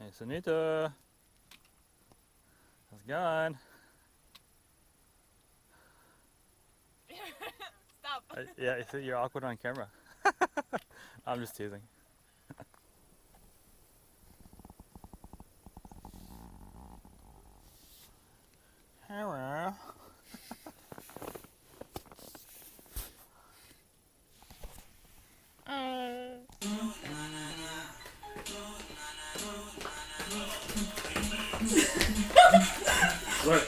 Hey, Sanita. How's it going? Stop. Yeah, you're awkward on camera. I'm just teasing. Hello. Look.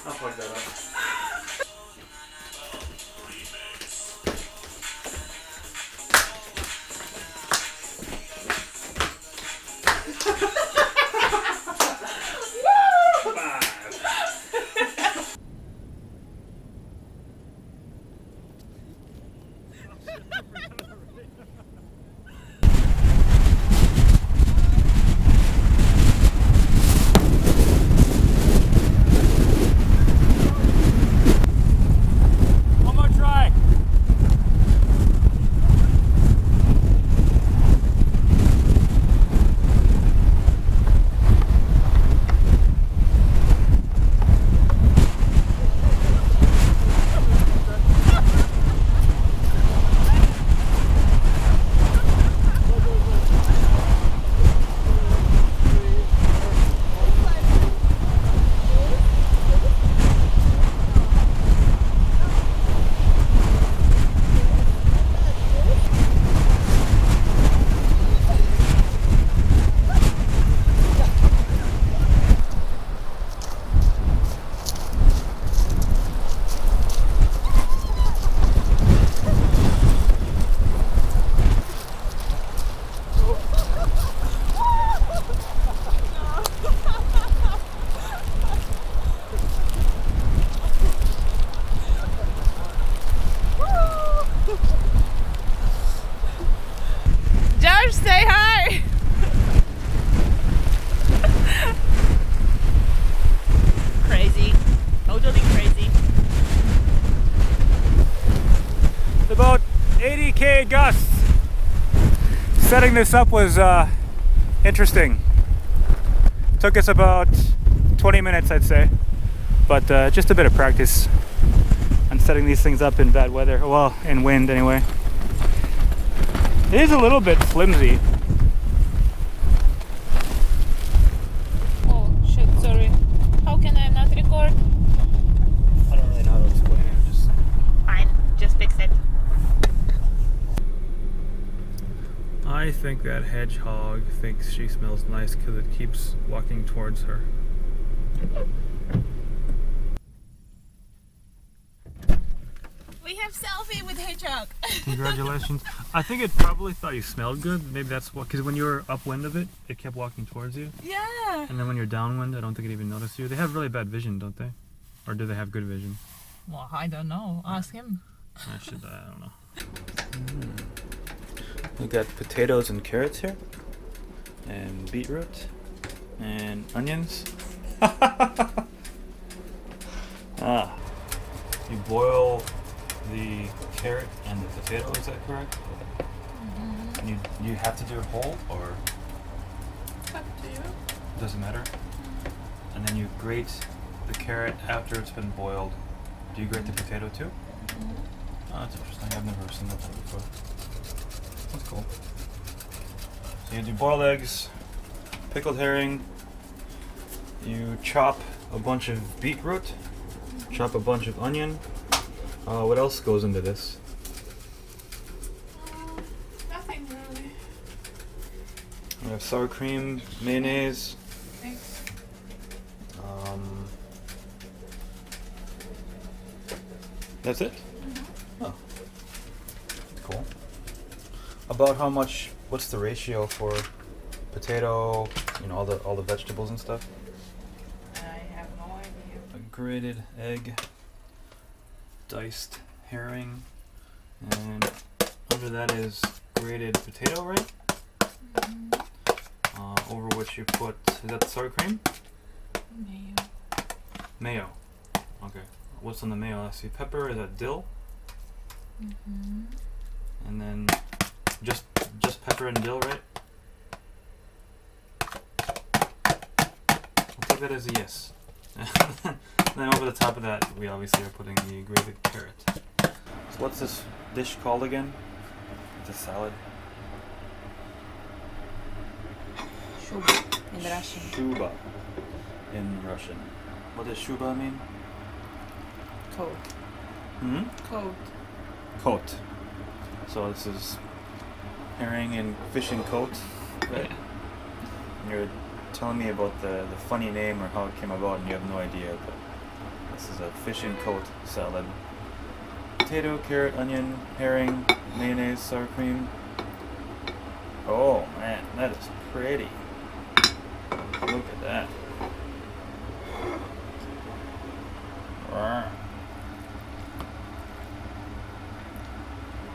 I'll plug that up. One more try. Josh, say hi. Crazy. Totally crazy. About 80k gusts. Setting this up was interesting. Took us about 20 minutes, I'd say, but just a bit of practice on setting these things up in bad weather. Well, in wind anyway. It is a little bit flimsy. Oh shit, sorry. How can I not record? I don't really know how to explain it. Just Fine, just fix it. I think that hedgehog thinks she smells nice because it keeps walking towards her. We have selfie with hedgehog. Congratulations. I think it probably thought you smelled good. Maybe that's what, because when you were upwind of it, it kept walking towards you. Yeah. And then when you're downwind, I don't think it even noticed you. They have really bad vision, don't they? Or do they have good vision? Well, I don't know. Ask him. I don't know. We got potatoes and carrots here, and beetroot, and onions. You boil the carrot and the potato, is that correct? Mm-hmm. And you have to do it whole, or Up to you. doesn't matter? And then you grate the carrot after it's been boiled. Do you grate the potato too? Mm-hmm. Oh, that's interesting. I've never seen that done before. That's cool. So you do boiled eggs, pickled herring, you chop a bunch of beetroot, chop a bunch of onion. What else goes into this? Nothing really. We have sour cream, mayonnaise. Thanks. That's it? Oh. Cool. About how much, what's the ratio for potato, all the vegetables and stuff? I have no idea. A grated egg, diced herring, and under that is grated potato, right? Mm-hmm. Over which you put, is that sour cream? Mayo. Mayo. Okay. What's on the mayo? I see pepper. Is that dill? Mm-hmm. And then just pepper and dill, right? I'll take that as a yes. Then over the top of that, we obviously are putting the grated carrot. So what's this dish called again? It's a salad. Shuba in Russian. Shuba in Russian. What does shuba mean? Coat. Coat. Coat. So this is herring and fishing coat. Right. And you're telling me about the funny name or how it came about, and you have no idea. But this is a fish and coat salad. Potato, carrot, onion, herring, mayonnaise, sour cream. Oh man, that is pretty. Look at that.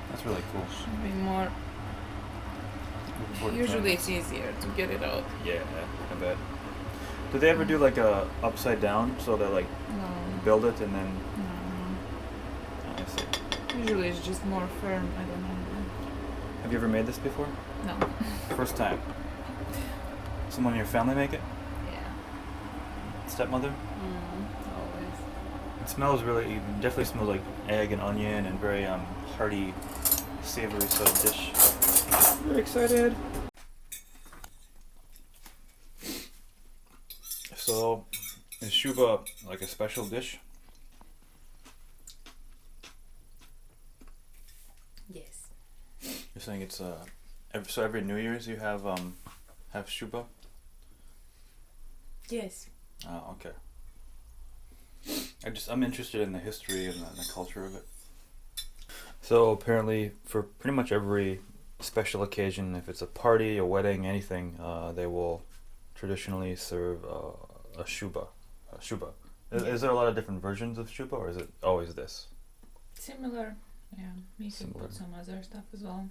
That's really cool. Should be more. Usually it's easier to get it out. Yeah, I bet. Do they ever do like a upside down, so they like build it and then? No. I see. Usually it's just more firm. I don't know. Have you ever made this before? No. First time. Someone in your family make it? Yeah. Stepmother? Always. It smells really. It definitely smells like egg and onion and very hearty, savory sort of dish. Very excited. So, is shuba like a special dish? Yes. You're saying it's so every New Year's you have shuba? Yes. Oh, okay. I'm interested in the history and the culture of it. So apparently, for pretty much every special occasion, if it's a party, a wedding, anything, they will traditionally serve a shuba. Is there a lot of different versions of shuba, or is it always this? Similar. Yeah. We can Similar. put some other stuff as well.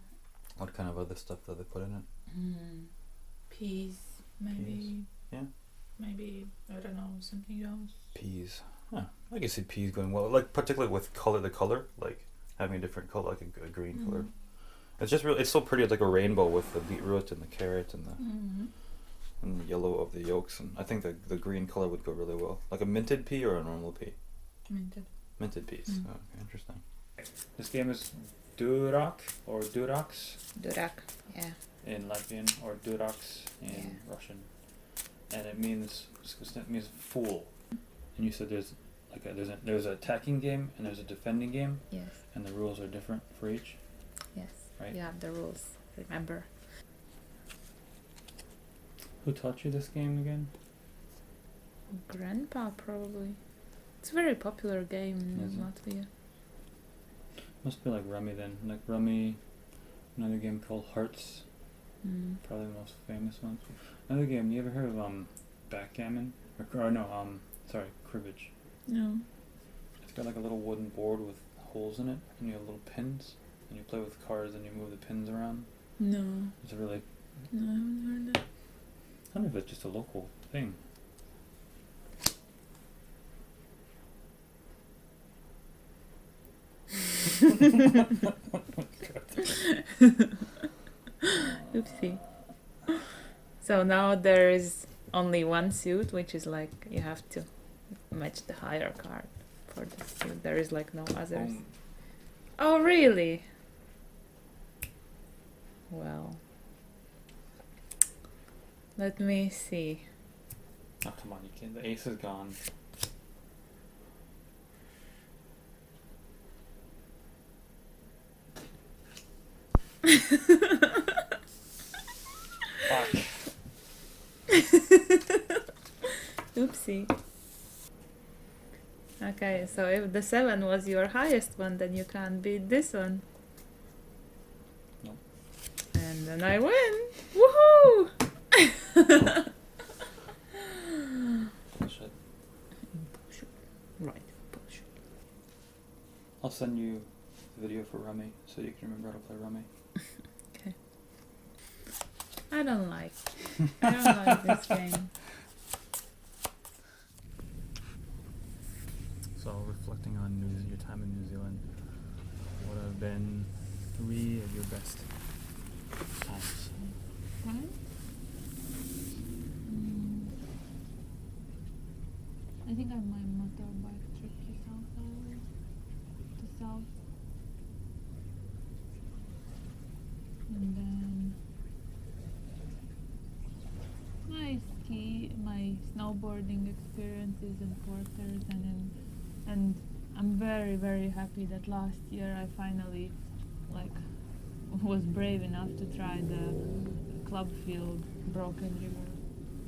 What kind of other stuff do they put in it? Peas, maybe. Peas. Yeah. Maybe, I don't know, something else. Peas. Huh. I can see peas going well, like particularly with the color, like having a different color, like a green color. It's just really, it's so pretty. It's like a rainbow with the beetroot and the carrot and the yellow of the yolks, and I think the green color would go really well. Like a minted pea or a normal pea? Minted. Minted peas. Oh, okay, interesting. This game is Durak or Duraks Durak, yeah. in Latvian, or Duraks in Russian, and it means fool. And you said there's an attacking game and there's a defending game. Yes. And the rules are different for each. Yes. Right. You have the rules. Remember. Who taught you this game again? Grandpa, probably. It's a very popular game in Latvia. Must be like Rummy then. Like Rummy, another game called Hearts. Probably the most famous one. Another game, you ever heard of backgammon? Sorry, cribbage. No. It's got like a little wooden board with holes in it, and you have little pins, and you play with cards and you move the pins around. No. It's a really... No, I haven't heard that. I wonder if it's just a local thing. Oopsie. So now there is only one suit, which is like you have to match the higher card for the suit. There is like no others. Oh, really? Well, let me see. Oh, come on, you can't. The ace is gone. Fuck. Oopsie. Okay, so if the 7 was your highest one, then you can't beat this one. No. And then I win! Woohoo! Bullshit. Right, bullshit. I'll send you the video for Rummy so you can remember how to play Rummy. Okay. I don't like this game. So reflecting on your time in New Zealand, what have been 3 of your best times. Time? I think on my motorbike trip to South Island. To South. And then my snowboarding experiences in Porters, and I'm very, very happy that last year I finally was brave enough to try the club field Broken River.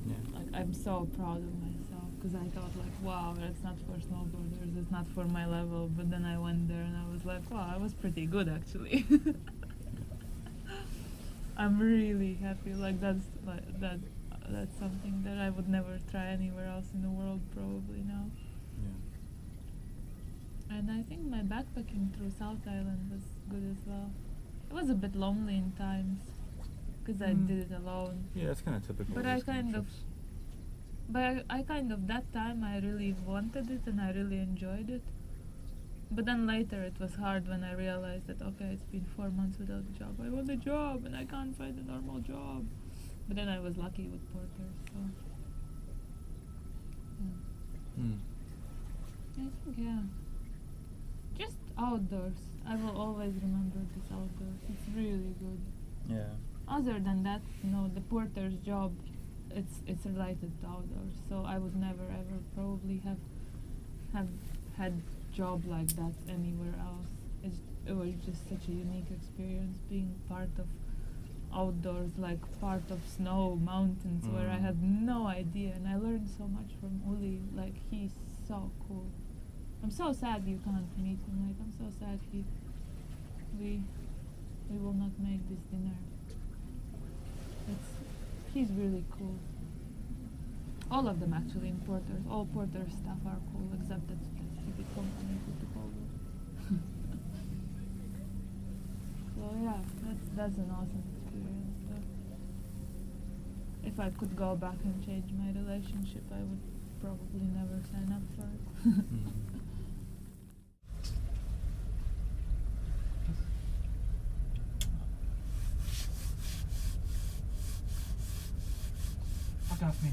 Yeah. I'm so proud of myself because I thought wow, that's not for snowboarders, it's not for my level. But then I went there and I was like, wow, I was pretty good actually. I'm really happy. That's something that I would never try anywhere else in the world probably now. Yeah. And I think my backpacking through South Island was good as well. It was a bit lonely in times because I did it alone. Yeah, that's kind of typical. But I kind of that time I really wanted it and I really enjoyed it. But then later it was hard when I realized that okay, it's been 4 months without a job. I want a job and I can't find a normal job. But then I was lucky with Porter, so yeah. I think just outdoors. I will always remember this outdoors. It's really good. Yeah. Other than that, the porter's job, it's related to outdoors. So I would never ever probably have had job like that anywhere else. It was just such a unique experience being part of outdoors, part of snow mountains where I had no idea, and I learned so much from Uli. He's so cool. I'm so sad you can't meet him. I'm so sad we will not make this dinner. He's really cool. All of them actually in Porters. All Porter staff are cool except that stupid company who took over. So yeah, that's an awesome experience. If I could go back and change my relationship, I would probably never sign up for it. Fuck off me.